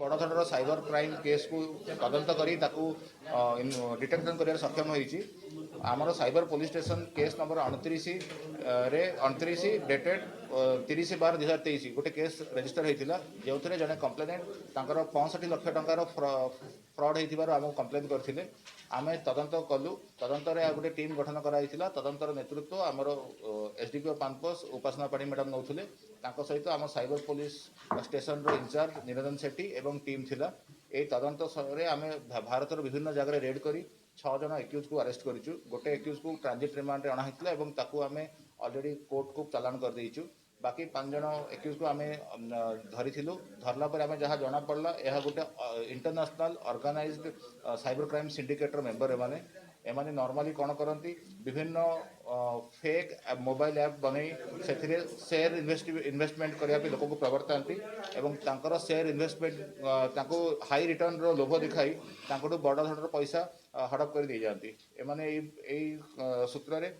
बड़ धरण cyber crime case को तदंत करी डिटेक्शन कर सक्षम होती आमर cyber police station case number 29 dated 30/12/2023 गोटे केस रजिस्टर होता जो जड़े कंप्लेनेंट 65 लाख टंकार फ्रड होमको कंप्लेन करते आम तदंत कलु तदंतर गोटे टीम गठन कराई तदंतर नेतृत्व आमर एसडीपीओ पानपोस उपासना पाणी मैडम नौले सहित आम cyber police station incharge Niranjan Sethi और टीम थिला ए तदंत आम भारतर विभिन्न जगह रेड कर 6 जन एक्यूज को अरेस्ट करूँ गोटे एक्यूज को ट्रांजिट रिमांड अणाई आम अलरेडी कोर्ट को चालान कर देचु बाकी 5 जन एक्यूज को आम धरी धरला आम जहाँ जना पड़ा यह गोटे international organised cyber crime syndicator member एमाने नॉर्मली कौन करती विभिन्न फेक मोबाइल ऐप बन से शेयर इन्वेस्टमेंट करने लोक को प्रवर्ताती और शेयर इन्वेस्टमेंट हाई रिटर्न रो लोभ दिखाई बड़ धरण पैसा हड़प कर दे जाती एमाने सूत्र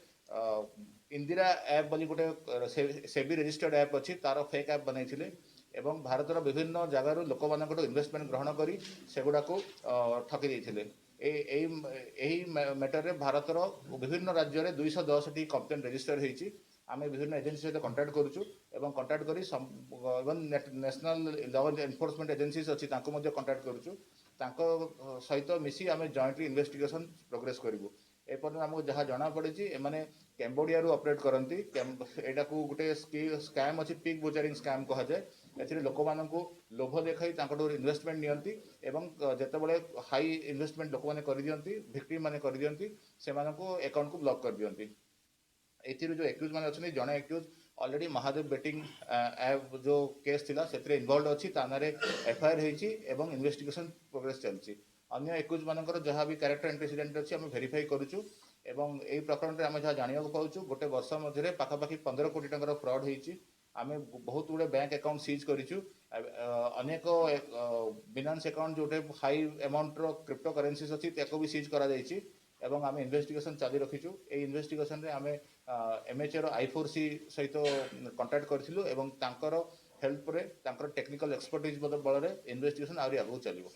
इंदिरा ऐप बोली गोटे सेबी रजिस्टर्ड ऐप अच्छी तार फेक ऐप बनई एवं भारतर विभिन्न जगार लोक मान इन्वेस्टमेंट ग्रहण कर सेगुड़ा को ठकी देते मैटर में भारतर विभिन्न राज्य में 210 टी कंप्लेन रजिस्टर होती आम विभिन्न एजेंसी सहित कंटाक्ट करुँ कंटाक्ट कर नेशनल लॉ एनफोर्समेंट एजेंसीज अच्छी कंटाक्ट करुँ सहित मिसी आम जॉइंटली इन्वेस्टिगेशन प्रोग्रेस करूँ एपर्तन आमको जहाँ जना पड़ी एमाने कैम्बोडिया ऑपरेट करती यहाँ को गोटे स्कैम अच्छी पिक बोचारिंग स्कैम कह जाए ए लोक मान लोभ देखा इन्वेस्टमेंट नियंती एवं जितेबाला हाई इन्वेस्टमेंट लोक मैंने कर दियंती विक्टिम मैंने कर दियंती से अकाउंट को ब्लॉक कर दियंती एथिर जो एक्यूज मैंने अच्छे जड़े accused already Mahadev betting app जो केस थिला से इनवॉल्व अच्छी तानारे एफआईआर होती इन्वेस्टिगेशन प्रोग्रेस चलती अन्य एक्यूज मानकर जहाँ भी कैरेक्टर एंटीसीडेंट अच्छी आम भेरीफाई करुचु एवं यही प्रकरण में आम जहाँ जाना पाचु गोटे वर्ष मध्य पाखापाखि 15 कोटी टंकार फ्रड होती आम बहुत गुड़े बैंक अकाउंट सीज करूँ अनेक बिनान्स अकाउंट जोटे हाई अमाउंटर क्रिप्टो करेन्सीज अच्छी भी सीज करा एवं आम इन्वेस्टिगेशन चाली रखीचु ए इन्वेस्टिगेशन रे आम एमएचए I4C सहित कंटाक्ट करूँ हेल्प रे टेक्निकल एक्सपर्टीज बल इन्वेस्टिगेशन आगे चलो।